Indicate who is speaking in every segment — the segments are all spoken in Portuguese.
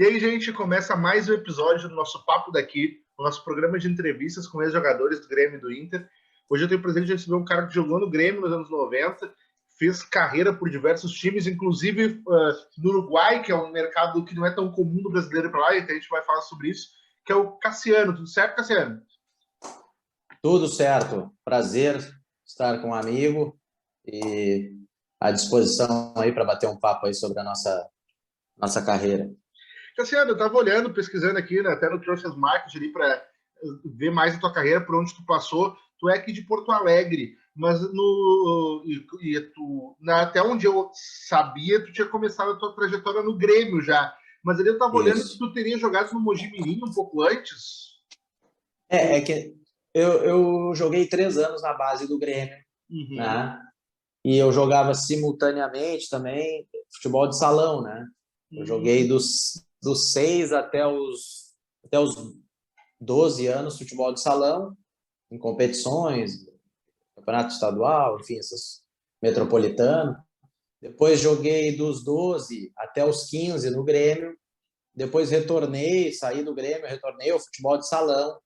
Speaker 1: E aí, gente, começa mais um episódio do nosso Papo Daqui, o nosso programa de entrevistas com ex-jogadores do Grêmio e do Inter. Hoje eu tenho o prazer de receber um cara que jogou no Grêmio nos anos 90, fez carreira por diversos times, inclusive no Uruguai, que é um mercado que não é tão comum do brasileiro para lá, e a gente vai falar sobre isso, que é o Cassiano. Tudo certo, Cassiano?
Speaker 2: Tudo certo. Prazer estar com um amigo e à disposição aí para bater um papo aí sobre a nossa carreira.
Speaker 1: Cassiano, eu estava olhando, pesquisando aqui, né, até no Transfer Market ali para ver mais a tua carreira, por onde tu passou. Tu é aqui de Porto Alegre, mas até onde eu sabia, tu tinha começado a tua trajetória no Grêmio já. Mas ali eu estava olhando que tu teria jogado no Mogi Mirim um pouco antes.
Speaker 2: É que eu joguei 3 anos na base do Grêmio, né? E eu jogava simultaneamente também futebol de salão, né? Eu joguei dos 6 até os 12 anos futebol de salão, em competições, campeonato estadual, enfim, essas metropolitano. Depois joguei dos 12 até os 15 no Grêmio. Depois retornei, saí do Grêmio, retornei ao futebol de salão.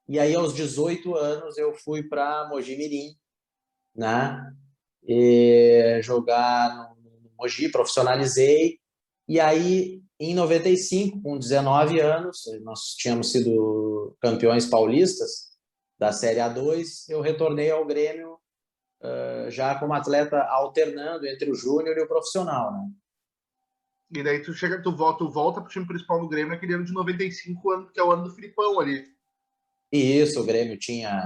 Speaker 2: E aí, aos 18 anos, eu fui para Mogi Mirim, né? E jogar no Mogi, profissionalizei. E aí, em 95, com 19 anos, nós tínhamos sido campeões paulistas da Série A2, eu retornei ao Grêmio já como atleta alternando entre o júnior e o profissional, né?
Speaker 1: E daí tu volta pro time principal do Grêmio naquele ano de 95, que é o ano do Filipão ali.
Speaker 2: E isso, o Grêmio tinha,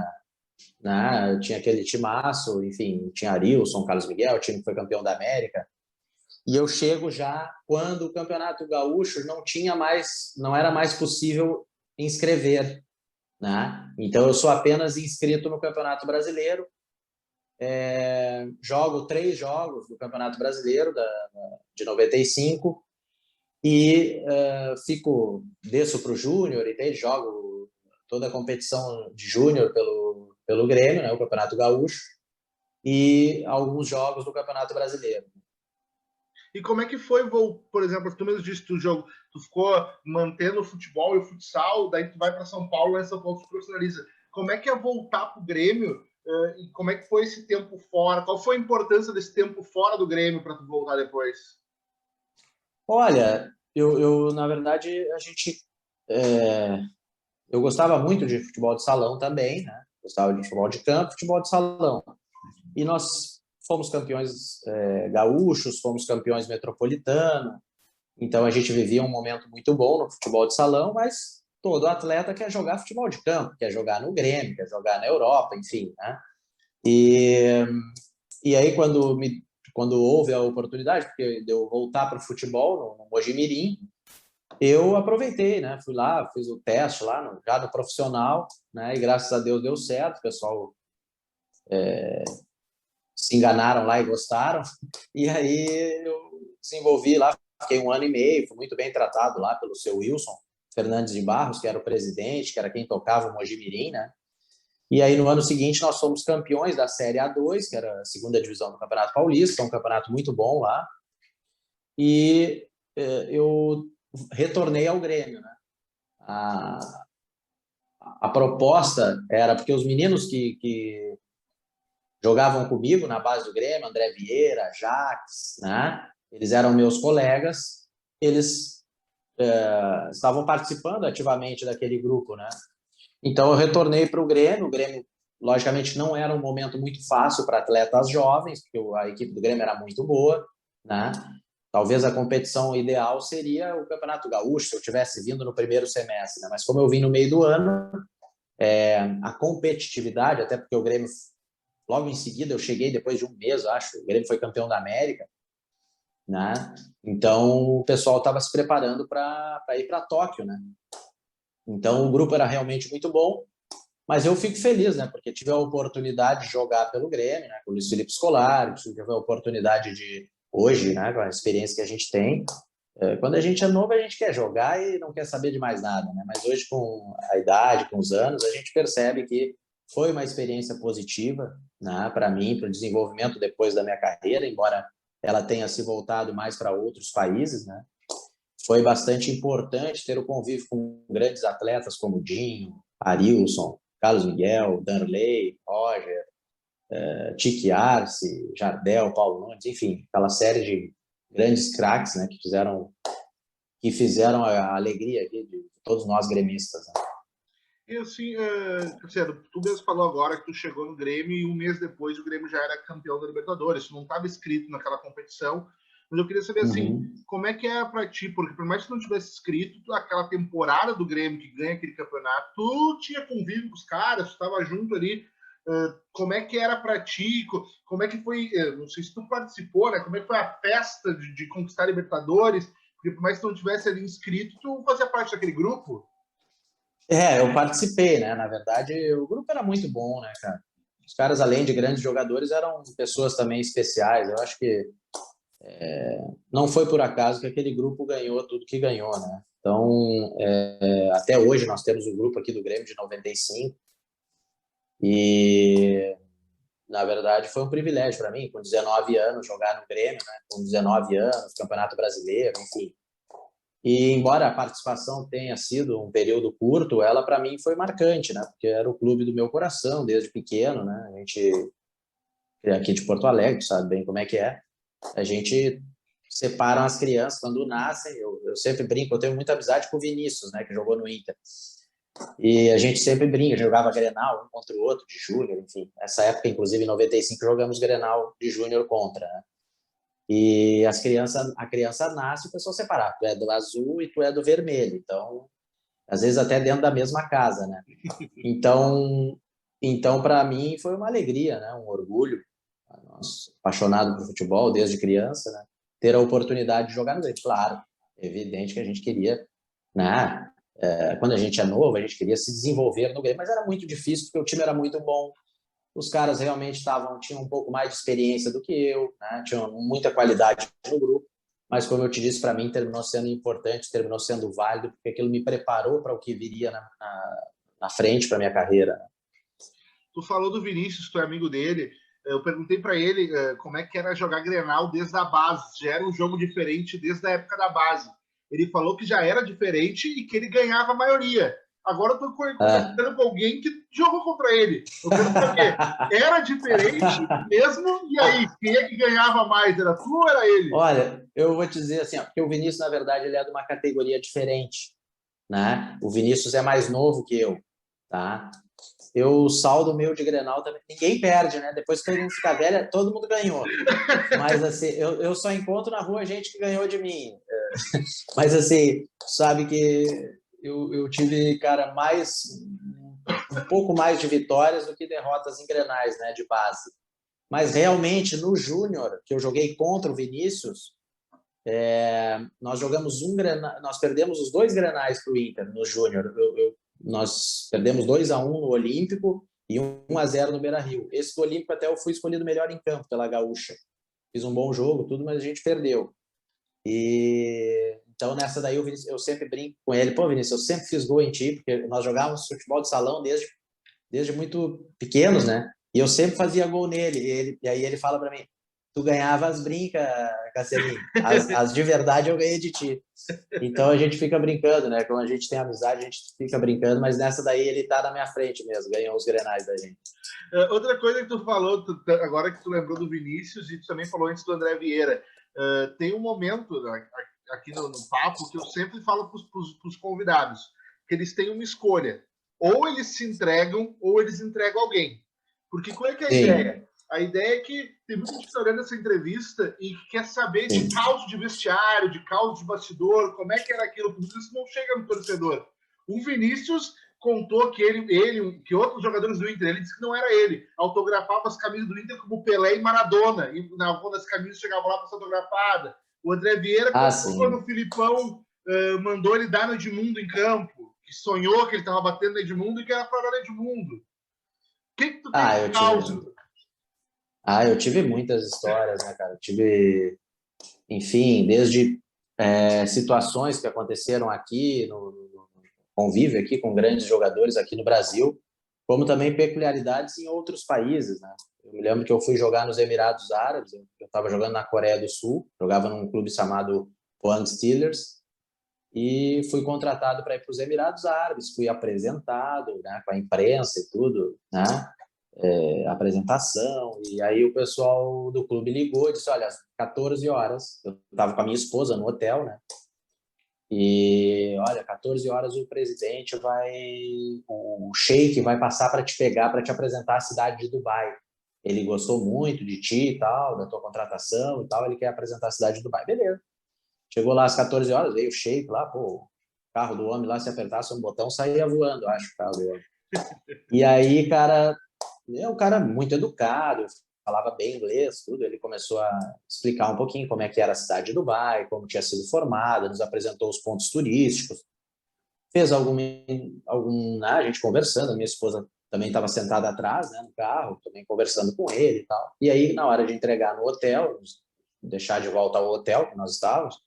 Speaker 2: né, tinha aquele timaço, enfim, tinha Arilson, Carlos Miguel, o time que foi campeão da América. E eu chego já quando o Campeonato Gaúcho não era mais possível inscrever, né? Então eu sou apenas inscrito no Campeonato Brasileiro. Jogo 3 jogos do Campeonato Brasileiro de 95 e desço para o Júnior e jogo toda a competição de Júnior pelo Grêmio, né, o Campeonato Gaúcho, e alguns jogos do Campeonato Brasileiro.
Speaker 1: E como é que foi, por exemplo, tu mesmo disse, tu ficou mantendo o futebol e o futsal, daí tu vai para São Paulo, e São Paulo se profissionaliza. Como é que é voltar para o Grêmio e como é que foi esse tempo fora? Qual foi a importância desse tempo fora do Grêmio para tu voltar depois?
Speaker 2: Olha, eu na verdade, eu gostava muito de futebol de salão também, né? Gostava de futebol de campo, futebol de salão. E nós fomos campeões gaúchos, fomos campeões metropolitano. Então a gente vivia um momento muito bom no futebol de salão, mas todo atleta quer jogar futebol de campo, quer jogar no Grêmio, quer jogar na Europa, enfim, né? E aí quando houve a oportunidade, porque de eu voltar para o futebol no Mogi Mirim, eu aproveitei, né? Fui lá, fiz o teste lá, já no profissional, né? E graças a Deus deu certo, o pessoal se enganaram lá e gostaram. E aí eu desenvolvi lá, fiquei 1 ano e meio, fui muito bem tratado lá pelo seu Wilson Fernandes de Barros, que era o presidente, que era quem tocava o Mogi Mirim, né? E aí no ano seguinte nós fomos campeões da Série A2, que era a segunda divisão do Campeonato Paulista, um campeonato muito bom lá. E eu retornei ao Grêmio, né? A proposta era porque os meninos que jogavam comigo na base do Grêmio, André Vieira, Jax, né? Eles eram meus colegas, eles estavam participando ativamente daquele grupo, né? Então eu retornei para o Grêmio. Logicamente, não era um momento muito fácil para atletas jovens, porque a equipe do Grêmio era muito boa, né? Talvez a competição ideal seria o Campeonato Gaúcho, se eu tivesse vindo no primeiro semestre, né? Mas como eu vim no meio do ano, a competitividade, até porque o Grêmio, logo em seguida, eu cheguei depois de um mês, acho, o Grêmio foi campeão da América, né? Então o pessoal estava se preparando para ir para Tóquio, né? Então o grupo era realmente muito bom. Mas eu fico feliz, né? Porque tive a oportunidade de jogar pelo Grêmio, né? Com o Luiz Felipe Scolari, tive a oportunidade de, hoje, né? Com a experiência que a gente tem. Quando a gente é novo, a gente quer jogar e não quer saber de mais nada, né? Mas hoje, com a idade, com os anos, a gente percebe que foi uma experiência positiva, né? Para mim, para o desenvolvimento depois da minha carreira, embora ela tenha se voltado mais para outros países, né? foi bastante importante ter o convívio com grandes atletas como Dinho, Arilson, Carlos Miguel, Danley, Roger, Tique Arce, Jardel, Paulo Nunes, enfim, aquela série de grandes craques, né, que fizeram a alegria aqui de todos nós gremistas. Né?
Speaker 1: E assim, Cassiano, tu mesmo falou agora que tu chegou no Grêmio e um mês depois o Grêmio já era campeão da Libertadores. Isso não estava escrito naquela competição, mas eu queria saber assim, como é que é para ti? Porque por mais que não tivesse escrito, aquela temporada do Grêmio que ganha aquele campeonato, tu tinha convívio com os caras, tu estava junto ali. Como é que era para ti? Como é que foi? Não sei se tu participou, né? Como é que foi a festa de conquistar a Libertadores? Porque por mais que tu não tivesse ali inscrito, tu fazia parte daquele grupo?
Speaker 2: Eu participei, né? Na verdade, o grupo era muito bom, né, cara? Os caras, além de grandes jogadores, eram pessoas também especiais. Eu acho que não foi por acaso que aquele grupo ganhou tudo que ganhou, né? Então, até hoje nós temos o grupo aqui do Grêmio de 95 e, na verdade, foi um privilégio para mim, com 19 anos, jogar no Grêmio, né? Com 19 anos, Campeonato Brasileiro, enfim. E embora a participação tenha sido um período curto, ela para mim foi marcante, né? Porque era o clube do meu coração desde pequeno, né? A gente é aqui de Porto Alegre, sabe bem como é que é. A gente separa as crianças quando nascem. Eu sempre brinco, eu tenho muita amizade com o Vinícius, né? Que jogou no Inter. E a gente sempre brinca, jogava Grenal um contra o outro de júnior, enfim. Essa época, inclusive em 95, jogamos Grenal de júnior contra, né? E a criança nasce, o pessoal separar. Tu é do azul e tu é do vermelho. Então, às vezes até dentro da mesma casa, né? Então para mim foi uma alegria, né? Um orgulho. Nossa, apaixonado por futebol desde criança, né? Ter a oportunidade de jogar no Grêmio. Claro, é evidente que a gente queria, né? Quando a gente é novo, a gente queria se desenvolver no Grêmio, mas era muito difícil porque o time era muito bom. Os caras realmente tinham um pouco mais de experiência do que eu, né? Tinham muita qualidade no grupo, mas como eu te disse, para mim terminou sendo importante, terminou sendo válido, porque aquilo me preparou para o que viria na frente para minha carreira.
Speaker 1: Tu falou do Vinícius, tu é amigo dele. Eu perguntei para ele como é que era jogar Grenal desde a base, já era um jogo diferente desde a época da base. Ele falou que já era diferente e que ele ganhava a maioria. Agora eu tô conversando com alguém que jogou contra ele. Eu quero saber, era diferente mesmo? E aí, quem é que ganhava mais? Era tu ou era ele?
Speaker 2: Olha, eu vou te dizer assim, porque o Vinícius, na verdade, ele é de uma categoria diferente, né? O Vinícius é mais novo que eu, tá? Eu saldo o meu de Grenal também. Ninguém perde, né? Depois que todo mundo fica velho, todo mundo ganhou. Mas, assim, eu só encontro na rua gente que ganhou de mim. Mas, assim, sabe que eu tive, cara, um pouco mais de vitórias do que derrotas em Grenais, né? De base. Mas, realmente, no Júnior, que eu joguei contra o Vinícius, nós jogamos nós perdemos os 2 Grenais para o Inter no Júnior. Nós perdemos 2-1 no Olímpico e 1-0 no Beira-Rio. Esse do Olímpico até eu fui escolhido melhor em campo pela Gaúcha. Fiz um bom jogo, tudo, mas a gente perdeu. E então nessa daí eu sempre brinco com ele, pô, Vinícius, eu sempre fiz gol em ti, porque nós jogávamos futebol de salão desde muito pequenos, né? E eu sempre fazia gol nele. E aí ele fala para mim, tu ganhava as brincas, Cassianinho. As de verdade eu ganhei de ti. Então a gente fica brincando, né? Quando a gente tem amizade, a gente fica brincando, mas nessa daí ele tá na minha frente mesmo, ganhou os Grenais da gente.
Speaker 1: Outra coisa que tu falou, agora que tu lembrou do Vinícius, e tu também falou antes do André Vieira, tem um momento aqui no papo que eu sempre falo para os convidados, que eles têm uma escolha. Ou eles se entregam, ou eles entregam alguém. Porque qual é que é a ideia? A ideia é que tem muita gente olhando essa entrevista e quer saber de causa de vestiário, de causa de bastidor, como é que era aquilo, porque isso não chega no torcedor. O Vinícius contou que que outros jogadores do Inter, ele disse que não era ele, autografava as camisas do Inter como Pelé e Maradona, e quando as camisas chegavam lá para ser autografada. O André Vieira contou quando o Filipão mandou ele dar no Edmundo em campo, que sonhou que ele estava batendo no Edmundo e que era para dar no Edmundo. O que tu tem de causa?
Speaker 2: Eu tive muitas histórias, né, cara? Eu tive, enfim, desde situações que aconteceram aqui no convívio aqui com grandes jogadores aqui no Brasil, como também peculiaridades em outros países, né? Eu me lembro que eu fui jogar nos Emirados Árabes, eu estava jogando na Coreia do Sul, jogava num clube chamado Pohang Steelers, e fui contratado para ir para os Emirados Árabes, fui apresentado, né, com a imprensa e tudo, né, apresentação, e aí o pessoal do clube ligou e disse, olha, às 14 horas, eu estava com a minha esposa no hotel, né, e olha, 14 horas o Sheik vai passar para te pegar, para te apresentar a cidade de Dubai. Ele gostou muito de ti e tal, da tua contratação e tal, ele quer apresentar a cidade de Dubai. Beleza. Chegou lá às 14 horas, veio o Sheik lá, pô, o carro do homem lá, se apertasse um botão, saía voando, acho, o carro do homem. E aí, cara, é um cara muito educado, falava bem inglês, tudo. Ele começou a explicar um pouquinho como é que era a cidade de Dubai, como tinha sido formada, nos apresentou os pontos turísticos, fez a gente conversando, a minha esposa também estava sentada atrás, né, no carro, também conversando com ele e tal. E aí, na hora de entregar no hotel, deixar de volta ao hotel que nós estávamos,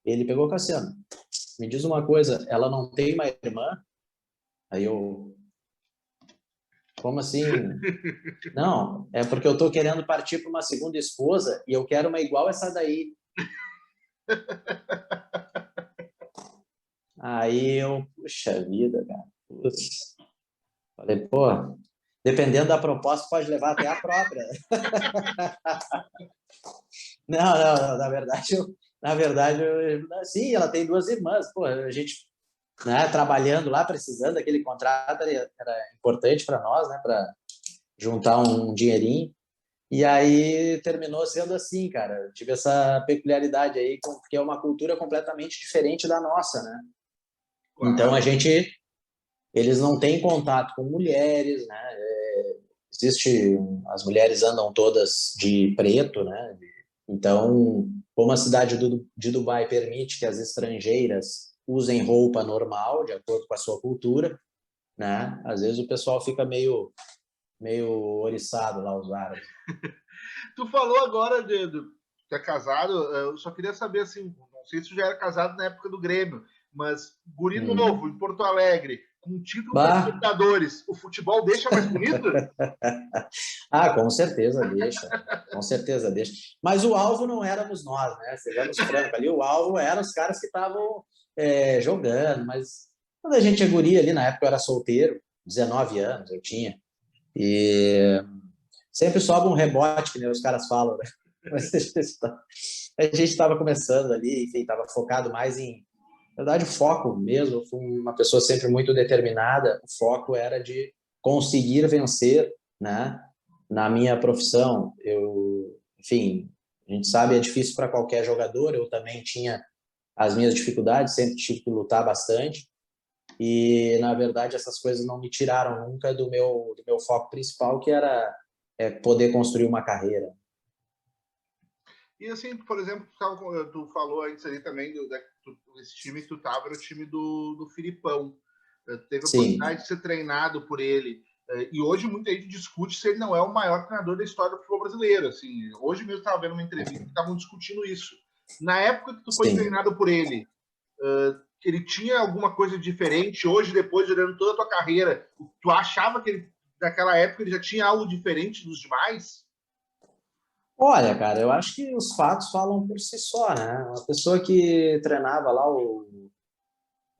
Speaker 2: ele pegou, Cassiano, me diz uma coisa, ela não tem uma irmã? Aí eu, como assim? Não, é porque eu tô querendo partir para uma segunda esposa e eu quero uma igual essa daí. Aí eu, puxa vida, cara. Putz. Falei, pô, dependendo da proposta, pode levar até a própria. Não, na verdade, sim, ela tem 2 irmãs. Pô, a gente, né, trabalhando lá, precisando daquele contrato, era importante para nós, né, para juntar um dinheirinho. E aí terminou sendo assim, cara. Eu tive essa peculiaridade aí, porque é uma cultura completamente diferente da nossa, né?
Speaker 1: Claro.
Speaker 2: Então eles não têm contato com mulheres, né? As mulheres andam todas de preto, né? Então, como a cidade de Dubai permite que as estrangeiras usem roupa normal, de acordo com a sua cultura, né? Às vezes o pessoal fica meio oriçado lá, os árabes.
Speaker 1: Tu falou agora de ter casado, eu só queria saber, assim, não sei se tu já era casado na época do Grêmio, mas guri novo, em Porto Alegre, com título da Libertadores, o futebol deixa mais bonito?
Speaker 2: Com certeza deixa. Com certeza deixa. Mas o alvo não éramos nós, né? Sejamos francos ali, o alvo eram os caras que estavam jogando, mas quando a gente é guri ali, na época eu era solteiro, 19 anos eu tinha, e sempre sobe um rebote, que nem os caras falam, né? Mas a gente estava começando ali, enfim, estava focado mais na verdade, o foco mesmo, eu fui uma pessoa sempre muito determinada, o foco era de conseguir vencer, né? Na minha profissão, enfim, a gente sabe, é difícil para qualquer jogador, eu também tinha as minhas dificuldades, sempre tive que lutar bastante, e, na verdade, essas coisas não me tiraram nunca do meu foco principal, que era poder construir uma carreira.
Speaker 1: E assim, por exemplo, tu falou antes ali também esse time que tu tava era o time do Filipão. Teve a oportunidade de ser treinado por ele. E hoje muita gente discute se ele não é o maior treinador da história do futebol brasileiro. Assim, hoje mesmo estava vendo uma entrevista que estavam discutindo isso. Na época que tu foi treinado por ele, ele tinha alguma coisa diferente? Hoje, depois de olhando toda a tua carreira, tu achava que naquela época ele já tinha algo diferente dos demais?
Speaker 2: Olha, cara, eu acho que os fatos falam por si só, né? Uma pessoa que treinava lá,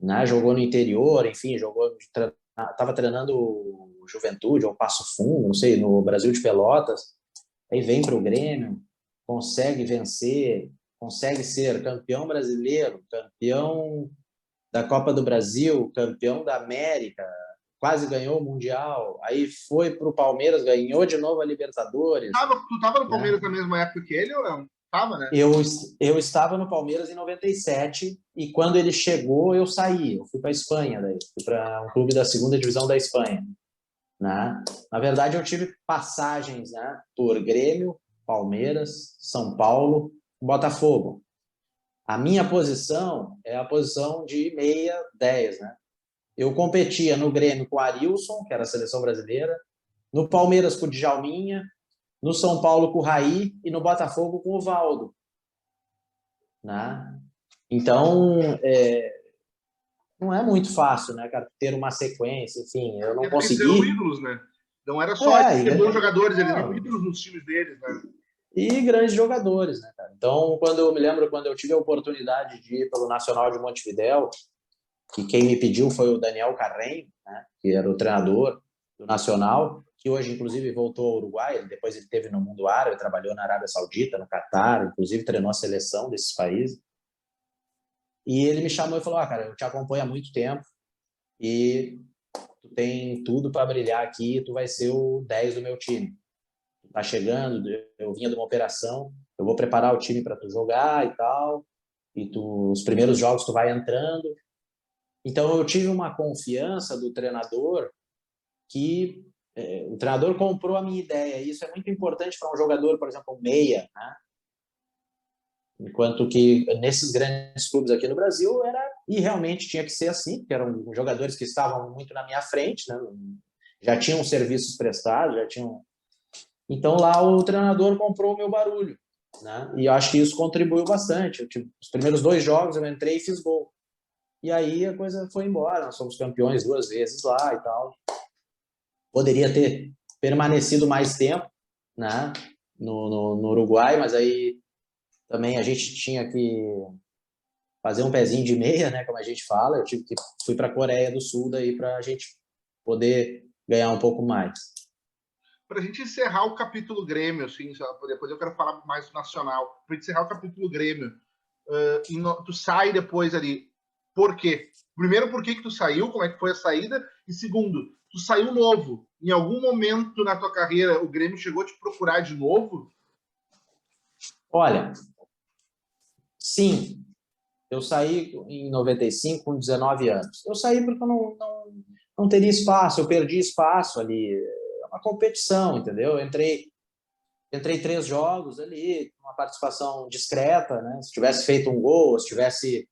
Speaker 2: né, jogou no interior, enfim, estava treinando o Juventude ou Passo Fundo, não sei, no Brasil de Pelotas, aí vem para o Grêmio, consegue vencer, consegue ser campeão brasileiro, campeão da Copa do Brasil, campeão da América, quase ganhou o Mundial, aí foi para o Palmeiras, ganhou de novo a Libertadores.
Speaker 1: Tu estava no Palmeiras na mesma época que ele ou não? Tava, né?
Speaker 2: Eu estava no Palmeiras em 97 e quando ele chegou eu saí, eu fui para a Espanha, daí, fui para um clube da segunda divisão da Espanha. Né? Na verdade eu tive passagens, né, por Grêmio, Palmeiras, São Paulo, Botafogo. A minha posição é a posição de meia 10, né? Eu competia no Grêmio com o Arilson, que era a seleção brasileira, no Palmeiras com o Djalminha, no São Paulo com o Raí e no Botafogo com o Valdo. Né? Então, não é muito fácil, né, cara, ter uma sequência, enfim, eu não consegui.
Speaker 1: Eles eram ídolos, né? Não era só ter bons jogadores, eles eram ídolos nos times deles, né?
Speaker 2: e grandes jogadores, né, cara? Então, eu me lembro quando eu tive a oportunidade de ir pelo Nacional de Montevidéu, que quem me pediu foi o Daniel Carreño, né, que era o treinador do Nacional, que hoje, inclusive, voltou ao Uruguai, depois ele esteve no mundo árabe, trabalhou na Arábia Saudita, no Catar, inclusive treinou a seleção desses países. E ele me chamou e falou, cara, eu te acompanho há muito tempo e tu tem tudo para brilhar aqui, tu vai ser o 10 do meu time. Tu tá chegando, eu vinha de uma operação, eu vou preparar o time para tu jogar e tal, e os primeiros jogos tu vai entrando. Então eu tive uma confiança do treinador que o treinador comprou a minha ideia, e isso é muito importante para um jogador, por exemplo, um meia, né? Enquanto que nesses grandes clubes aqui no Brasil e realmente tinha que ser assim, porque eram jogadores que estavam muito na minha frente, né? Já tinham serviços prestados, já tinham. Então lá o treinador comprou o meu barulho, né? E eu acho que isso contribuiu bastante. Os primeiros 2 jogos eu entrei e fiz gol. E aí a coisa foi embora, nós fomos campeões 2 vezes lá e tal. Poderia ter permanecido mais tempo, né? No Uruguai, mas aí também a gente tinha que fazer um pezinho de meia, né, como a gente fala. Fui para a Coreia do Sul daí para a gente poder ganhar um pouco mais.
Speaker 1: Para a gente encerrar o capítulo Grêmio, assim, depois eu quero falar mais do Nacional. Para encerrar o capítulo Grêmio, tu sai depois ali. Por quê? Primeiro, por que tu saiu? Como é que foi a saída? E segundo, tu saiu novo. Em algum momento na tua carreira, o Grêmio chegou a te procurar de novo?
Speaker 2: Olha, sim, eu saí em 95 com 19 anos. Eu saí porque eu não teria espaço, eu perdi espaço ali. É uma competição, entendeu? Eu entrei 3 jogos ali, uma participação discreta, né? Se tivesse feito um gol, se tivesse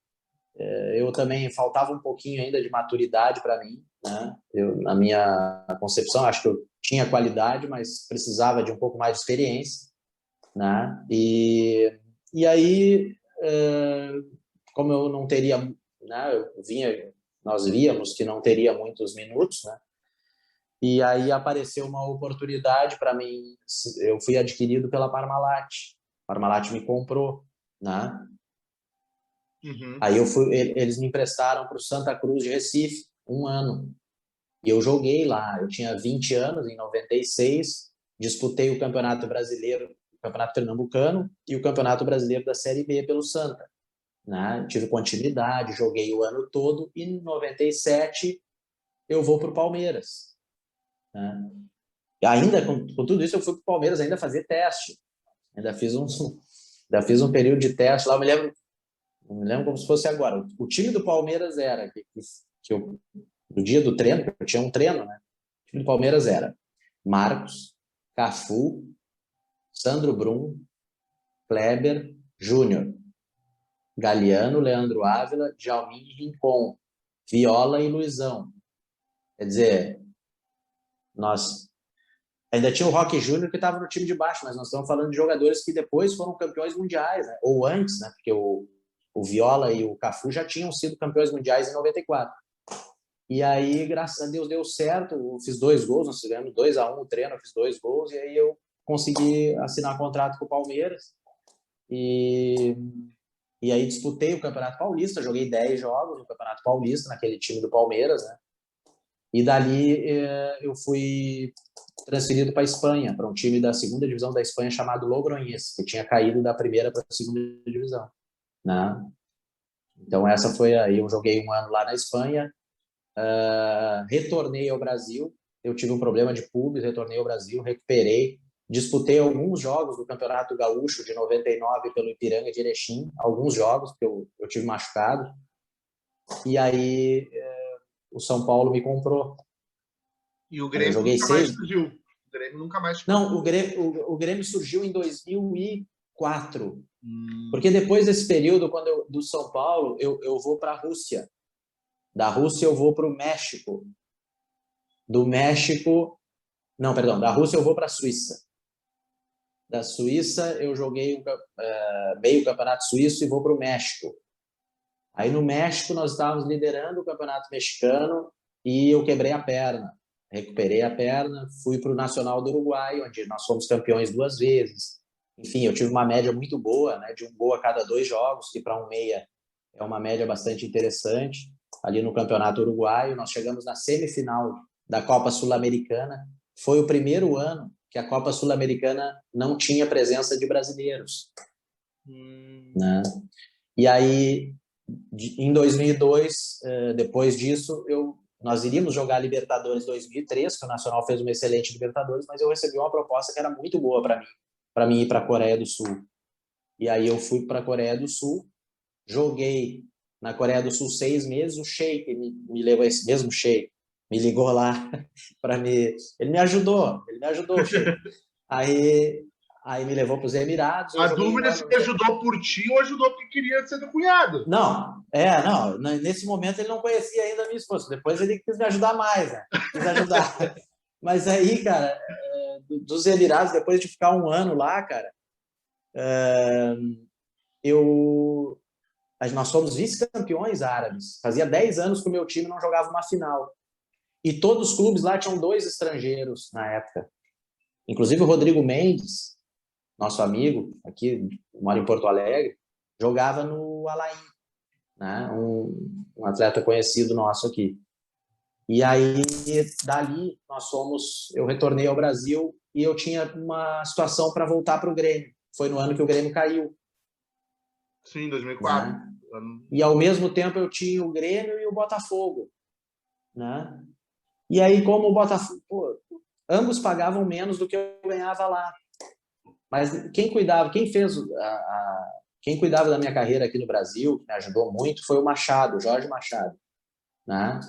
Speaker 2: eu também faltava um pouquinho ainda de maturidade para mim, né? Na minha concepção, acho que eu tinha qualidade, mas precisava de um pouco mais de experiência, né? E aí, como eu não teria, né? Nós víamos que não teria muitos minutos, né? E aí apareceu uma oportunidade para mim. Eu fui adquirido pela Parmalat. A Parmalat me comprou, né?
Speaker 1: Uhum.
Speaker 2: Aí eles me emprestaram para o Santa Cruz de Recife 1 ano. E eu joguei lá. Eu tinha 20 anos, em 96, disputei o Campeonato Brasileiro, o Campeonato Pernambucano e o Campeonato Brasileiro da Série B pelo Santa. Né? Tive continuidade, joguei o ano todo e em 97 eu vou para o Palmeiras. Né? E ainda com tudo isso eu fui para o Palmeiras ainda fazer teste. Ainda fiz um período de teste lá. Eu me lembro como se fosse agora. O time do Palmeiras era que eu, no dia do treino, eu tinha um treino, né? O time do Palmeiras era Marcos, Cafu, Sandro Brum, Kleber, Júnior, Galiano, Leandro Ávila, Djalmin e Rincon, Viola e Luizão. Quer dizer, nós ainda tinha o Roque Júnior que estava no time de baixo, mas nós estamos falando de jogadores que depois foram campeões mundiais, né? Ou antes, né? Porque o Viola e o Cafu já tinham sido campeões mundiais em 94. E aí, graças a Deus, deu certo. Eu fiz 2 gols, nós fizemos 2-1 o treino, eu fiz 2 gols, e aí eu consegui assinar contrato com o Palmeiras. E aí disputei o Campeonato Paulista, joguei 10 jogos no Campeonato Paulista, naquele time do Palmeiras, né? E dali eu fui transferido para a Espanha, para um time da segunda divisão da Espanha chamado Logroñés, que tinha caído da primeira para a segunda divisão, né? Então essa foi aí, eu joguei 1 ano lá na Espanha, retornei ao Brasil, eu tive um problema de pubis, retornei ao Brasil, recuperei, disputei alguns jogos do Campeonato Gaúcho de 99 pelo Ipiranga de Erechim, alguns jogos que eu tive machucado, e aí o São Paulo me comprou.
Speaker 1: E o
Speaker 2: Aí eu
Speaker 1: Grêmio
Speaker 2: joguei
Speaker 1: nunca mais
Speaker 2: 6.
Speaker 1: surgiu. O Grêmio nunca mais
Speaker 2: Não, o Grêmio surgiu em 2004.
Speaker 1: Hum.
Speaker 2: Porque depois desse período, do São Paulo, eu vou para a Rússia. Da Rússia eu vou para o México. Do México... Não, perdão. Da Rússia eu vou para a Suíça. Da Suíça eu joguei meio campeonato suíço e vou para o México. Aí no México nós estávamos liderando o campeonato mexicano e eu quebrei a perna. Recuperei a perna, fui para o Nacional do Uruguai, onde nós fomos campeões 2 vezes. enfim, eu tive uma média muito boa, né, de um gol a cada 2 jogos, que para um meia é uma média bastante interessante. Ali no Campeonato Uruguaio, nós chegamos na semifinal da Copa Sul-Americana. Foi o primeiro ano que a Copa Sul-Americana não tinha presença de brasileiros, né? E aí, em 2002, depois disso, nós iríamos jogar Libertadores 2003, que o Nacional fez uma excelente Libertadores, mas eu recebi uma proposta que era muito boa para mim ir para a Coreia do Sul. E aí eu fui para a Coreia do Sul, joguei na Coreia do Sul 6 meses, o Sheik me levou, esse mesmo Sheik, me ligou lá para me... Ele me ajudou, o Sheik. Aí me levou para os Emirados.
Speaker 1: A dúvida é se ele ajudou por ti ou ajudou porque queria ser teu cunhado.
Speaker 2: Não, nesse momento ele não conhecia ainda a minha esposa. Depois ele quis me ajudar mais, né? Quis ajudar. Mas aí, cara, dos Emirados, depois de ficar um ano lá, cara, nós somos vice-campeões árabes. Fazia 10 anos que o meu time não jogava uma final. E todos os clubes lá tinham 2 estrangeiros na época. Inclusive o Rodrigo Mendes, nosso amigo aqui, mora em Porto Alegre, jogava no Al-Ain, né? Um atleta conhecido nosso aqui. E aí, dali, eu retornei ao Brasil e eu tinha uma situação para voltar para o Grêmio. Foi no ano que o Grêmio caiu.
Speaker 1: Sim, 2004.
Speaker 2: Né? E ao mesmo tempo eu tinha o Grêmio e o Botafogo, né? E aí, como o Botafogo, ambos pagavam menos do que eu ganhava lá. Mas quem cuidava da minha carreira aqui no Brasil, que me ajudou muito, foi o Machado, Jorge Machado, né?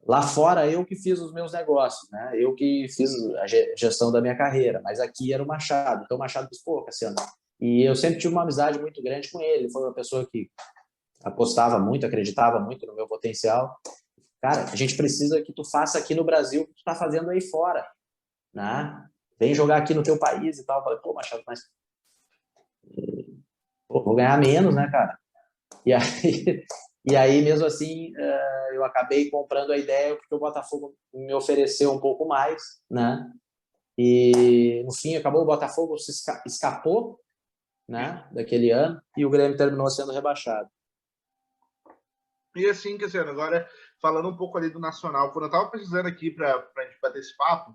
Speaker 2: Lá fora eu que fiz os meus negócios, né? Eu que fiz a gestão da minha carreira, mas aqui era o Machado. Então o Machado disse, pô, Cassiano, e eu sempre tive uma amizade muito grande com ele. Ele foi uma pessoa que apostava muito, acreditava muito no meu potencial. Cara, a gente precisa que tu faça aqui no Brasil o que tu tá fazendo aí fora, né? Vem jogar aqui no teu país e tal. Eu falei, pô, Machado, mas vou ganhar menos, né, cara? E aí mesmo assim, eu acabei comprando a ideia porque o Botafogo me ofereceu um pouco mais, né? E no fim acabou, o Botafogo se escapou, né, daquele ano, e o Grêmio terminou sendo rebaixado.
Speaker 1: E assim, Cassiano, agora falando um pouco ali do Nacional, quando eu estava pesquisando aqui para a gente bater esse papo,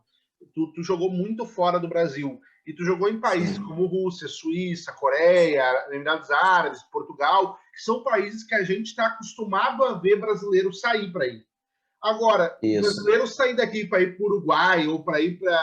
Speaker 1: tu jogou muito fora do Brasil. E tu jogou em países como Rússia, Suíça, Coreia, Emirados Árabes, Portugal, que são países que a gente está acostumado a ver brasileiro sair para ir. Agora, o brasileiro sair daqui para ir para o Uruguai ou para ir para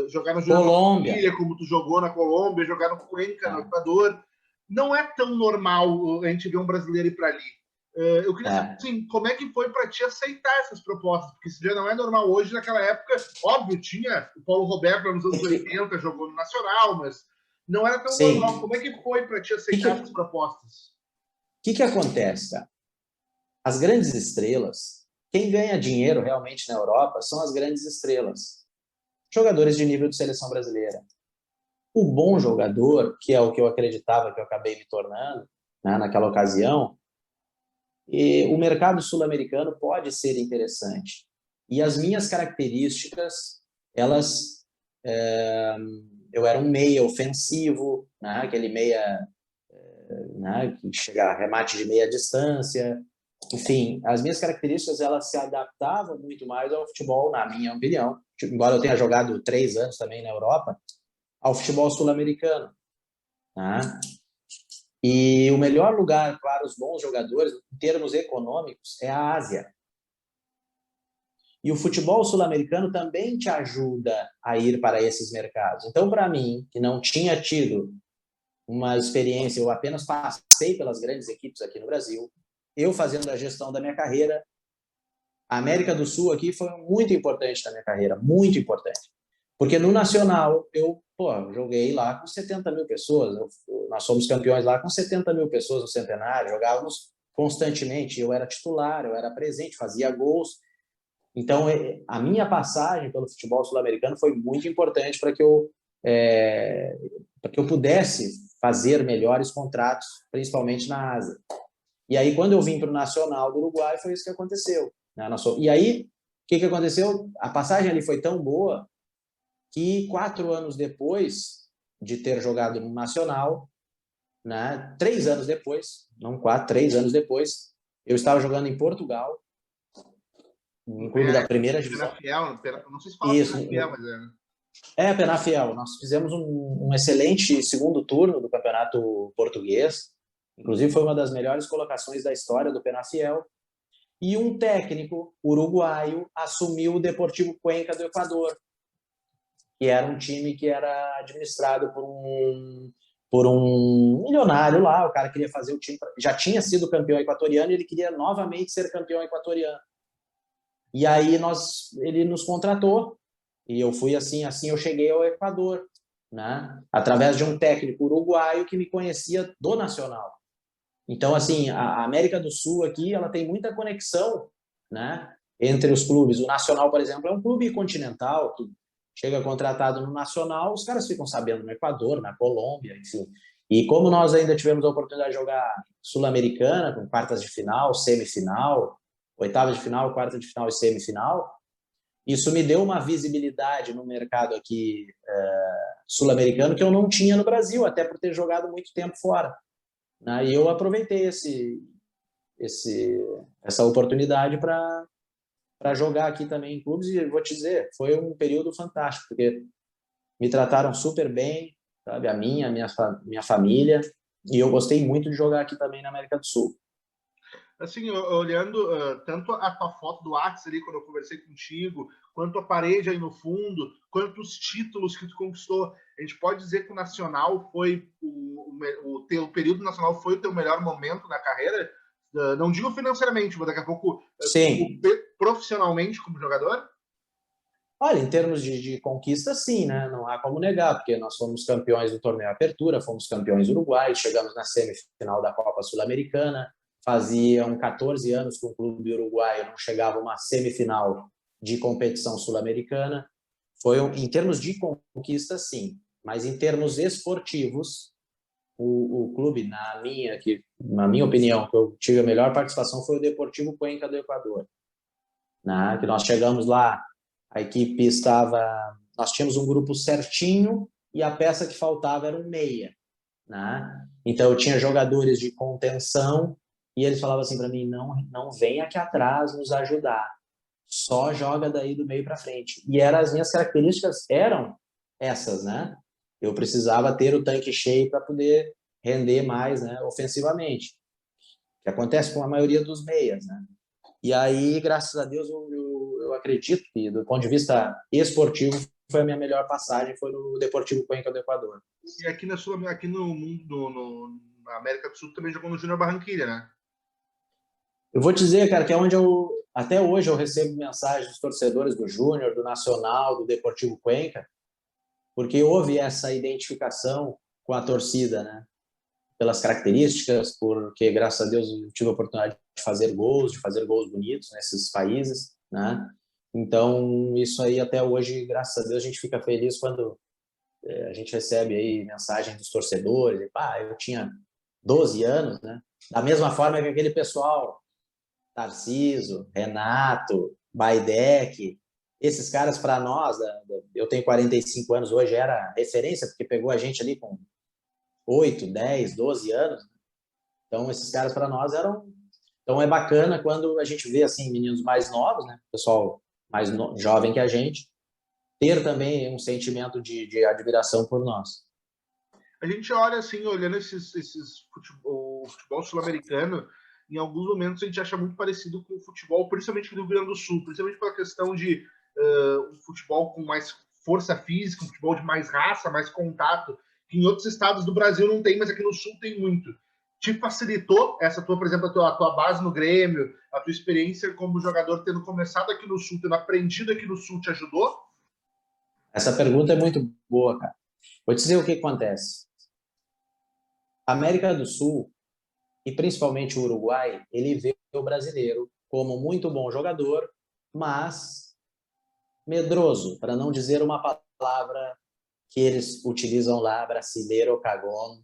Speaker 1: jogar no
Speaker 2: Colômbia,
Speaker 1: como tu jogou na Colômbia, jogar no Cuenca, no Equador, não é tão normal a gente ver um brasileiro ir para ali. Eu queria saber assim, como é que foi para ti aceitar essas propostas, porque isso já não é normal hoje. Naquela época, óbvio, tinha o Paulo Roberto nos anos 80, jogou no Nacional, mas não era tão normal. Como é que foi para ti aceitar essas propostas?
Speaker 2: O que acontece, cara? As grandes estrelas, quem ganha dinheiro realmente na Europa são as grandes estrelas, jogadores de nível de seleção brasileira. O bom jogador, que é o que eu acreditava que eu acabei me tornando, né, naquela ocasião, e o mercado sul-americano pode ser interessante. E as minhas características, elas... eu era um meia ofensivo, né, aquele meia, né, que chega a remate de meia distância. Enfim, as minhas características, elas se adaptavam muito mais ao futebol, na minha opinião, embora eu tenha jogado 3 anos também na Europa, ao futebol sul-americano, né? E o melhor lugar para os bons jogadores, em termos econômicos, é a Ásia. E o futebol sul-americano também te ajuda a ir para esses mercados. Então, para mim, que não tinha tido uma experiência, eu apenas passei pelas grandes equipes aqui no Brasil, eu fazendo a gestão da minha carreira, a América do Sul aqui foi muito importante na minha carreira, muito importante. Porque no Nacional, eu joguei lá com 70 mil pessoas, nós somos campeões lá com 70 mil pessoas no Centenário, jogávamos constantemente, eu era titular, eu era presente, fazia gols. Então, a minha passagem pelo futebol sul-americano foi muito importante para que eu pudesse fazer melhores contratos, principalmente na Ásia. E aí, quando eu vim para o Nacional do Uruguai, foi isso que aconteceu. Né? E aí, o que aconteceu? A passagem ali foi tão boa que 4 anos depois de ter jogado no Nacional, né? 3 anos depois, não 4, 3 anos depois, eu estava jogando em Portugal, um clube da primeira divisão.
Speaker 1: Penafiel, não sei se fala
Speaker 2: Isso,
Speaker 1: Penafiel, mas
Speaker 2: Penafiel. Nós fizemos um excelente segundo turno do Campeonato Português, inclusive foi uma das melhores colocações da história do Penafiel, e um técnico uruguaio assumiu o Deportivo Cuenca do Equador, que era um time que era administrado por um milionário lá. O cara queria fazer o time, já tinha sido campeão equatoriano e ele queria novamente ser campeão equatoriano. E aí ele nos contratou e eu fui assim eu cheguei ao Equador, né? Através de um técnico uruguaio que me conhecia do Nacional. Então, assim, a América do Sul aqui, ela tem muita conexão, né, entre os clubes. O Nacional, por exemplo, é um clube continental, que chega contratado no Nacional, os caras ficam sabendo no Equador, na Colômbia, enfim. E como nós ainda tivemos a oportunidade de jogar Sul-Americana, com quartas de final, semifinal, oitavas de final, quarta de final e semifinal, isso me deu uma visibilidade no mercado aqui sul-americano que eu não tinha no Brasil, até por ter jogado muito tempo fora. E eu aproveitei essa oportunidade para jogar aqui também em clubes, e vou te dizer, foi um período fantástico, porque me trataram super bem, sabe? Minha família, e eu gostei muito de jogar aqui também na América do Sul.
Speaker 1: Assim, olhando tanto a tua foto do WhatsApp ali, quando eu conversei contigo, quanto a parede aí no fundo, quanto os títulos que tu conquistou, a gente pode dizer que o Nacional foi o teu período nacional foi o teu melhor momento na carreira? Não digo financeiramente, mas daqui a pouco
Speaker 2: sim,
Speaker 1: profissionalmente como jogador?
Speaker 2: Olha, em termos de conquista, sim, né? Não há como negar, porque nós fomos campeões do torneio Apertura, fomos campeões uruguaios, chegamos na semifinal da Copa Sul-Americana. Faziam 14 anos que um clube uruguaio não chegava a uma semifinal de competição sul-americana. Em termos de conquista, sim, mas em termos esportivos, o clube, na minha opinião, que eu tive a melhor participação foi o Deportivo Cuenca do Equador, né? Que nós chegamos lá, a equipe nós tínhamos um grupo certinho e a peça que faltava era um meia, né? Então eu tinha jogadores de contenção e eles falavam assim para mim: não vem aqui atrás nos ajudar, só joga daí do meio para frente. E as minhas características eram essas, né? Eu precisava ter o tanque cheio para poder render mais, né, ofensivamente, que acontece com a maioria dos meias, né? E aí, graças a Deus, eu acredito que, do ponto de vista esportivo, foi a minha melhor passagem, foi no Deportivo Cuenca do Equador.
Speaker 1: E aqui aqui no mundo, na América do Sul, também jogou no Júnior Barranquilla, né?
Speaker 2: Eu vou te dizer, cara, que é onde até hoje eu recebo mensagens dos torcedores do Júnior, do Nacional, do Deportivo Cuenca, porque houve essa identificação com a torcida, né? Pelas características, porque, graças a Deus, eu tive a oportunidade de fazer gols bonitos nesses países, né? Então, isso aí até hoje, graças a Deus, a gente fica feliz quando a gente recebe aí mensagens dos torcedores, eu tinha 12 anos, né? Da mesma forma que aquele pessoal, Tarciso, Renato, Baidec, esses caras para nós, eu tenho 45 anos hoje, era referência, porque pegou a gente ali com 8, 10, 12 anos. Então, esses caras para nós eram... Então, é bacana quando a gente vê, assim, meninos mais novos, né? Pessoal mais jovem que a gente, ter também um sentimento de admiração por nós.
Speaker 1: A gente olha assim, olhando o futebol sul-americano, em alguns momentos a gente acha muito parecido com o futebol, principalmente do Rio Grande do Sul, principalmente pela questão de um futebol com mais força física, um futebol de mais raça, mais contato, que em outros estados do Brasil não tem, mas aqui no Sul tem muito. Te facilitou essa tua, por exemplo, a tua base no Grêmio, a tua experiência como jogador tendo começado aqui no Sul, tendo aprendido aqui no Sul, te ajudou?
Speaker 2: Essa pergunta é muito boa, cara. Vou te dizer o que acontece. A América do Sul, e principalmente o Uruguai, ele vê o brasileiro como muito bom jogador, mas medroso, para não dizer uma palavra que eles utilizam lá, brasileiro cagón.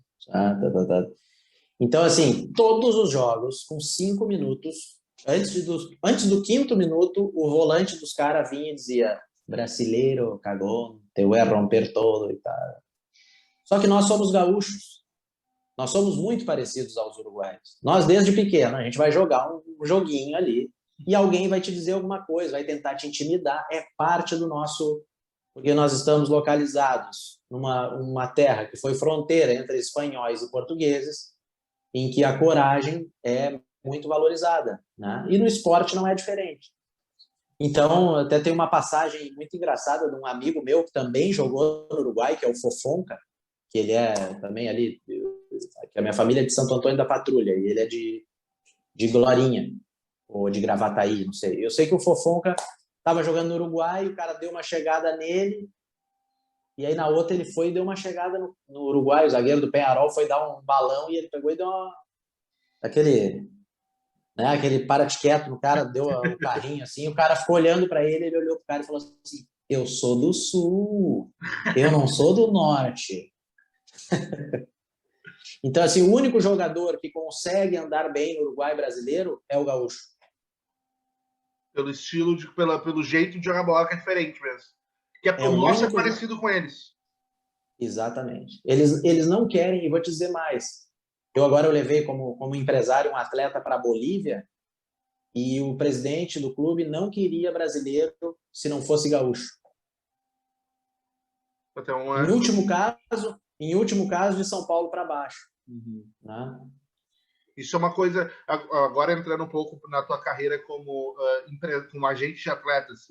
Speaker 2: Então, assim, todos os jogos, com 5 minutos, antes do quinto minuto, o volante dos caras vinha e dizia: brasileiro cagón, te voy a romper todo e tal. Só que nós somos gaúchos. Nós somos muito parecidos aos uruguaios. Nós, desde pequeno, a gente vai jogar um joguinho ali e alguém vai te dizer alguma coisa, vai tentar te intimidar. É parte do nosso... Porque nós estamos localizados numa terra que foi fronteira entre espanhóis e portugueses, em que a coragem é muito valorizada, né? E no esporte não é diferente. Então, até tem uma passagem muito engraçada de um amigo meu que também jogou no Uruguai, que é o Fofonca, que ele é também ali, que a minha família é de Santo Antônio da Patrulha, e ele é de Glorinha, ou de Gravataí, não sei. Eu sei que o Fofonca estava jogando no Uruguai, o cara deu uma chegada nele, e aí na outra ele foi e deu uma chegada no Uruguai, o zagueiro do Peñarol foi dar um balão e ele pegou e deu aquele, né, aquele para-te quieto no cara, deu um carrinho assim, o cara ficou olhando para ele, ele olhou pro cara e falou assim: eu sou do Sul, eu não sou do Norte. Então, assim, o único jogador que consegue andar bem no Uruguai brasileiro é o gaúcho.
Speaker 1: Pelo estilo, pelo jeito de jogar bola que é diferente mesmo. Que
Speaker 2: É
Speaker 1: o
Speaker 2: o
Speaker 1: nosso é
Speaker 2: único...
Speaker 1: parecido com eles.
Speaker 2: Exatamente. Eles não querem, e vou te dizer mais. Eu levei como empresário um atleta para a Bolívia e o presidente do clube não queria brasileiro se não fosse gaúcho.
Speaker 1: Então,
Speaker 2: Em último caso, de São Paulo para baixo. Né?
Speaker 1: Isso é uma coisa, agora entrando um pouco na tua carreira como agente de atletas,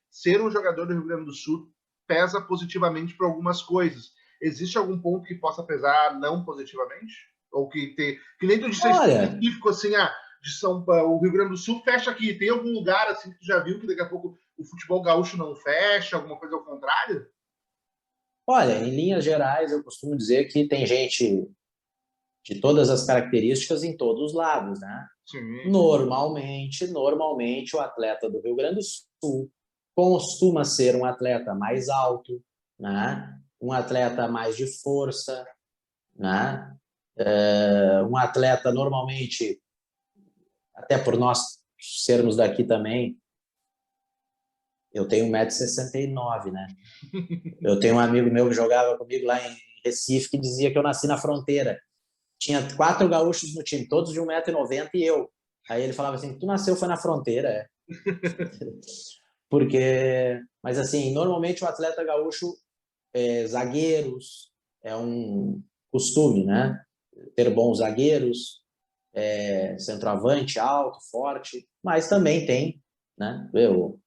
Speaker 1: ser um jogador do Rio Grande do Sul pesa positivamente para algumas coisas. Existe algum ponto que possa pesar não positivamente? Ou que nem tu disse específico assim, de São Paulo, o Rio Grande do Sul fecha aqui. Tem algum lugar assim que tu já viu que daqui a pouco o futebol gaúcho não fecha, alguma coisa ao contrário?
Speaker 2: Olha, em linhas gerais, eu costumo dizer que tem gente de todas as características em todos os lados, né?
Speaker 1: Sim.
Speaker 2: Normalmente, o atleta do Rio Grande do Sul costuma ser um atleta mais alto, né? Um atleta mais de força, né? Um atleta normalmente, até por nós sermos daqui também, eu tenho 1,69 m, né? Eu tenho um amigo meu que jogava comigo lá em Recife que dizia que eu nasci na fronteira. Tinha 4 gaúchos no time, todos de 1,90 m e eu. Aí ele falava assim: tu nasceu foi na fronteira, é. Porque, mas assim, normalmente o atleta gaúcho, zagueiros, é um costume, né? Ter bons zagueiros, centroavante alto, forte, mas também tem, né? O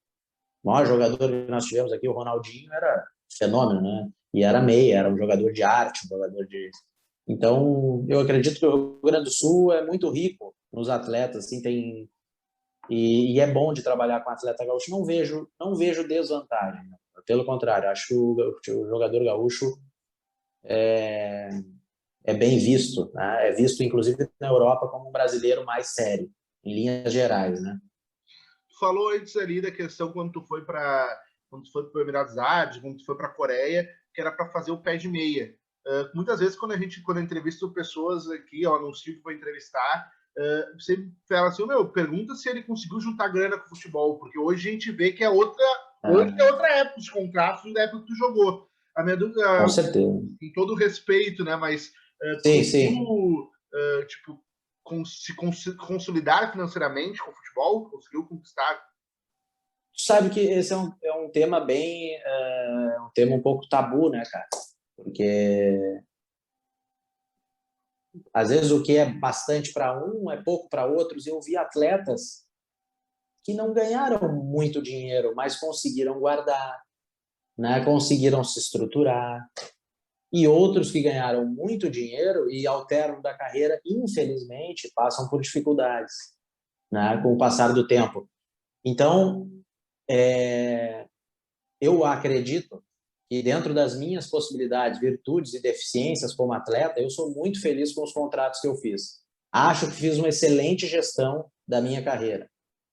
Speaker 2: maior jogador que nós tivemos aqui, o Ronaldinho, era fenômeno, né? E era meia, era um jogador de arte, um jogador de... Então, eu acredito que o Rio Grande do Sul é muito rico nos atletas, assim, tem... E é bom de trabalhar com atleta gaúcho. Não vejo desvantagem. Né? Pelo contrário, acho que o jogador gaúcho é bem visto, né? É visto, inclusive, na Europa como um brasileiro mais sério, em linhas gerais, né?
Speaker 1: Tu falou antes ali da questão quando tu foi para o Emirados Árabes, quando tu foi para a Coreia, que era para fazer o pé de meia. Muitas vezes quando eu entrevisto pessoas aqui, eu anuncio que vou entrevistar, você fala assim, pergunta se ele conseguiu juntar grana com o futebol, porque hoje a gente vê que hoje é outra época, os contratos da época que tu jogou. A minha dúvida,
Speaker 2: Com certeza.
Speaker 1: com todo respeito, né, mas
Speaker 2: Sim.
Speaker 1: tipo, se consolidar financeiramente com o futebol, conseguiu conquistar.
Speaker 2: Tu sabe que esse é um tema bem, um tema um pouco tabu, né, cara? Porque às vezes o que é bastante para um é pouco para outros. Eu vi atletas que não ganharam muito dinheiro, mas conseguiram guardar, né? Conseguiram se estruturar. E outros que ganharam muito dinheiro e ao término da carreira, infelizmente, passam por dificuldades, né? Com o passar do tempo. Então, eu acredito que dentro das minhas possibilidades, virtudes e deficiências como atleta, eu sou muito feliz com os contratos que eu fiz. Acho que fiz uma excelente gestão da minha carreira.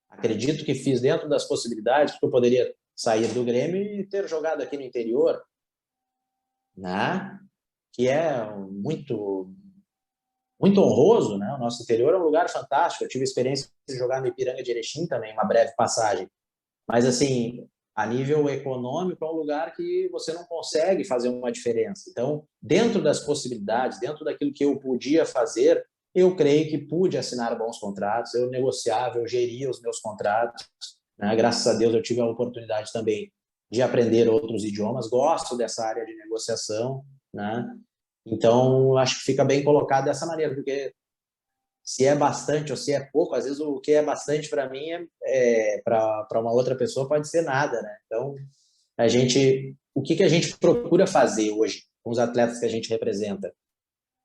Speaker 2: Acredito que fiz dentro das possibilidades, porque eu poderia sair do Grêmio e ter jogado aqui no interior, né? Que é muito honroso, né? O nosso interior é um lugar fantástico. Eu tive a experiência de jogar no Ipiranga de Erechim também, uma breve passagem. Mas, assim, A nível econômico, é um lugar que você não consegue fazer uma diferença. Então, dentro das possibilidades, dentro daquilo que eu podia fazer, eu creio que pude assinar bons contratos, eu negociava, eu geria os meus contratos, né? Graças a Deus eu tive a oportunidade também de aprender outros idiomas, gosto dessa área de negociação, né? Então, acho que fica bem colocado dessa maneira, porque se é bastante ou se é pouco, às vezes o que é bastante para mim para uma outra pessoa pode ser nada, né? Então, o que a gente procura fazer hoje com os atletas que a gente representa?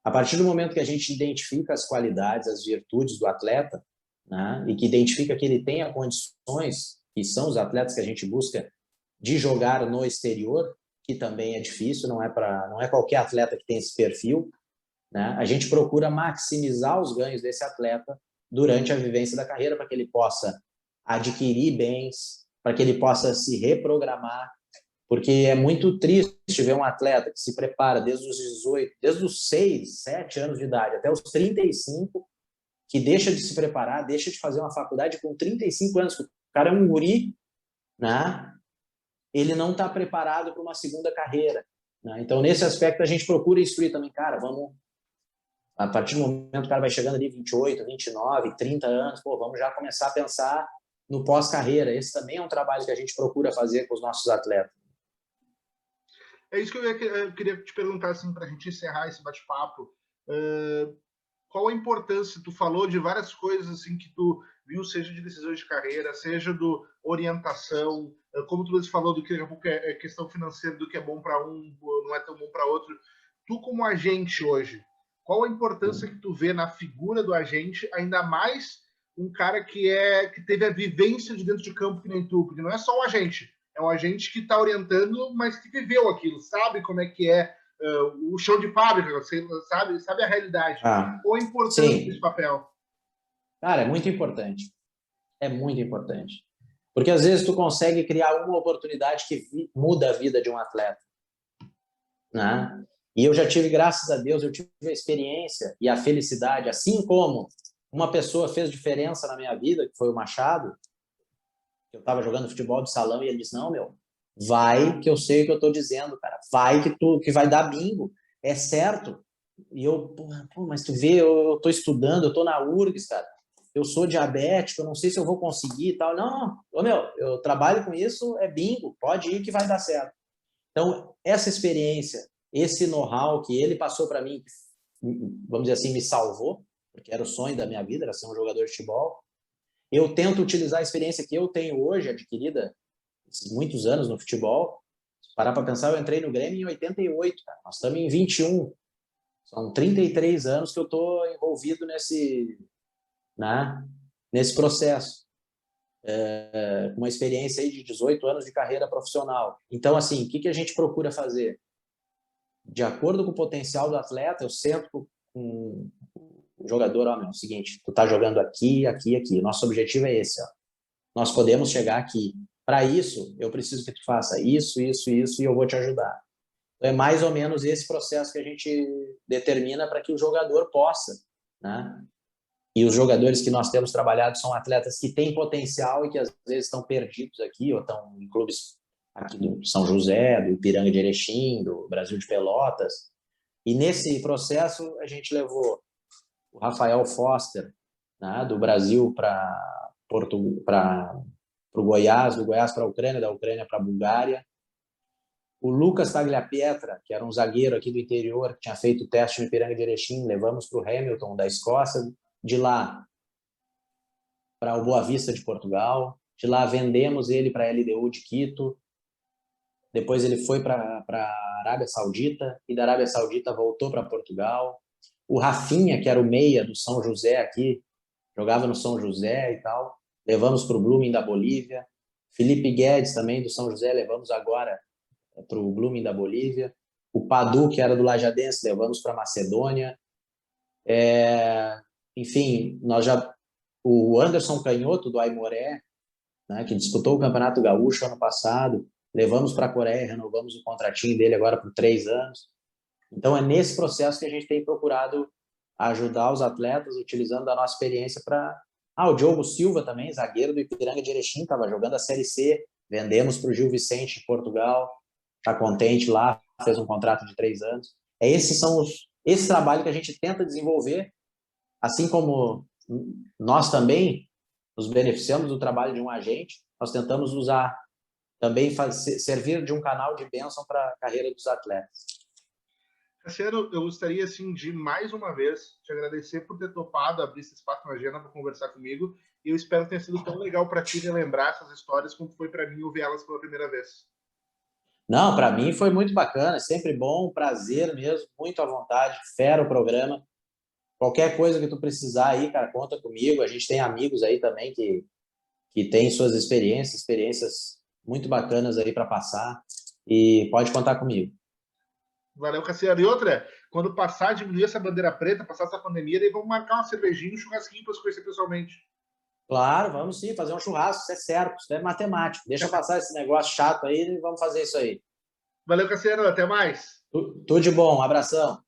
Speaker 2: A partir do momento que a gente identifica as qualidades, as virtudes do atleta, né, e que identifica que ele tenha condições, que são os atletas que a gente busca, de jogar no exterior, que também é difícil, não é qualquer atleta que tem esse perfil, né? A gente procura maximizar os ganhos desse atleta durante a vivência da carreira, para que ele possa adquirir bens, para que ele possa se reprogramar, porque é muito triste ver um atleta que se prepara desde os 18, desde os 6, 7 anos de idade até os 35, que deixa de se preparar, deixa de fazer uma faculdade com 35 anos, o cara é um guri, né? Ele não está preparado para uma segunda carreira, né? Então, nesse aspecto, a gente procura instruir também, cara, vamos, a partir do momento que o cara vai chegando ali 28, 29, 30 anos, pô, vamos já começar a pensar no pós-carreira. Esse também é um trabalho que a gente procura fazer com os nossos atletas.
Speaker 1: É isso que eu queria te perguntar, assim, para a gente encerrar esse bate-papo. Qual a importância? Tu falou de várias coisas assim que tu viu, seja de decisões de carreira, seja do orientação, como tu falou do que daqui a pouco é questão financeira, do que é bom para um, não é tão bom para outro. Tu como agente hoje, qual a importância que tu vê na figura do agente, ainda mais um cara que teve a vivência de dentro de campo que nem tu, porque não é só um agente, é um agente que está orientando, mas que viveu aquilo, sabe como é que é o chão de fábrica, você sabe a realidade. Qual a importância desse papel?
Speaker 2: Cara, é muito importante. É muito importante. Porque às vezes tu consegue criar uma oportunidade que muda a vida de um atleta, né? E eu já tive, graças a Deus, eu tive a experiência e a felicidade, assim como uma pessoa fez diferença na minha vida, que foi o Machado. Eu estava jogando futebol de salão e ele disse: "Não, meu, vai que eu sei o que eu estou dizendo, cara. Vai que vai dar bingo. É certo." E eu, pô, mas tu vê, eu estou estudando, eu estou na URGS, cara. Eu sou diabético, eu não sei se eu vou conseguir e tal. Não, meu, eu trabalho com isso, é bingo, pode ir que vai dar certo. Então, essa experiência, esse know-how que ele passou para mim, vamos dizer assim, me salvou, porque era o sonho da minha vida, era ser um jogador de futebol. Eu tento utilizar a experiência que eu tenho hoje, adquirida esses muitos anos no futebol. Se parar para pensar, eu entrei no Grêmio em 88, cara. Nós estamos em 21. São 33 anos que eu estou envolvido nesse processo. Com uma experiência aí de 18 anos de carreira profissional. Então, assim, o que a gente procura fazer? De acordo com o potencial do atleta, eu sento com o jogador, é o seguinte, tu tá jogando aqui, aqui, aqui. Nosso objetivo é esse, ó. Nós podemos chegar aqui. Para isso, eu preciso que tu faça isso, isso, isso, e eu vou te ajudar. Então, é mais ou menos esse processo que a gente determina para que o jogador possa, né? E os jogadores que nós temos trabalhado são atletas que têm potencial e que às vezes estão perdidos aqui, ou estão em clubes aqui do São José, do Ipiranga de Erechim, do Brasil de Pelotas. E nesse processo a gente levou o Rafael Foster, né, do Brasil para o Goiás, do Goiás para a Ucrânia, da Ucrânia para a Bulgária. O Lucas Tagliapietra, que era um zagueiro aqui do interior, que tinha feito o teste no Ipiranga de Erechim, levamos para o Hamilton, da Escócia. De lá para o Boa Vista de Portugal. De lá vendemos ele para a LDU de Quito. Depois ele foi para a Arábia Saudita, e da Arábia Saudita voltou para Portugal. O Rafinha, que era o meia do São José aqui, jogava no São José e tal, levamos para o Blooming da Bolívia. Felipe Guedes, também do São José, levamos agora para o Blooming da Bolívia. O Padu, que era do Lajadense, levamos para a Macedônia. Enfim, o Anderson Canhoto, do Aimoré, né, que disputou o Campeonato Gaúcho ano passado, levamos para a Coreia, renovamos o contratinho dele agora por 3 anos. Então, é nesse processo que a gente tem procurado ajudar os atletas, utilizando a nossa experiência para... o Diogo Silva também, zagueiro do Ipiranga de Erechim, estava jogando a Série C vendemos para o Gil Vicente, de Portugal, está contente lá, fez um contrato de 3 anos. Esse trabalho que a gente tenta desenvolver, assim como nós também nos beneficiamos do trabalho de um agente, nós tentamos usar também, servir de um canal de bênção para a carreira dos atletas.
Speaker 1: Cassiano, eu gostaria, assim, de mais uma vez te agradecer por ter topado abrir esse espaço na agenda para conversar comigo, e eu espero que tenha sido tão legal para ti relembrar essas histórias quanto foi para mim ouvir elas pela primeira vez.
Speaker 2: Não, para mim foi muito bacana, sempre bom, prazer mesmo, muito à vontade, fera o programa. Qualquer coisa que tu precisar aí, cara, conta comigo. A gente tem amigos aí também que têm suas experiências muito bacanas aí para passar, e pode contar comigo.
Speaker 1: Valeu, Cassiano. E outra, quando passar, diminuir essa bandeira preta, passar essa pandemia, daí vamos marcar uma cervejinha, um churrasquinho para se conhecer pessoalmente.
Speaker 2: Claro, vamos sim, fazer um churrasco, isso é certo, isso é matemático. Deixa passar esse negócio chato aí e vamos fazer isso aí.
Speaker 1: Valeu, Cassiano. Até mais.
Speaker 2: Tudo de bom, um abração.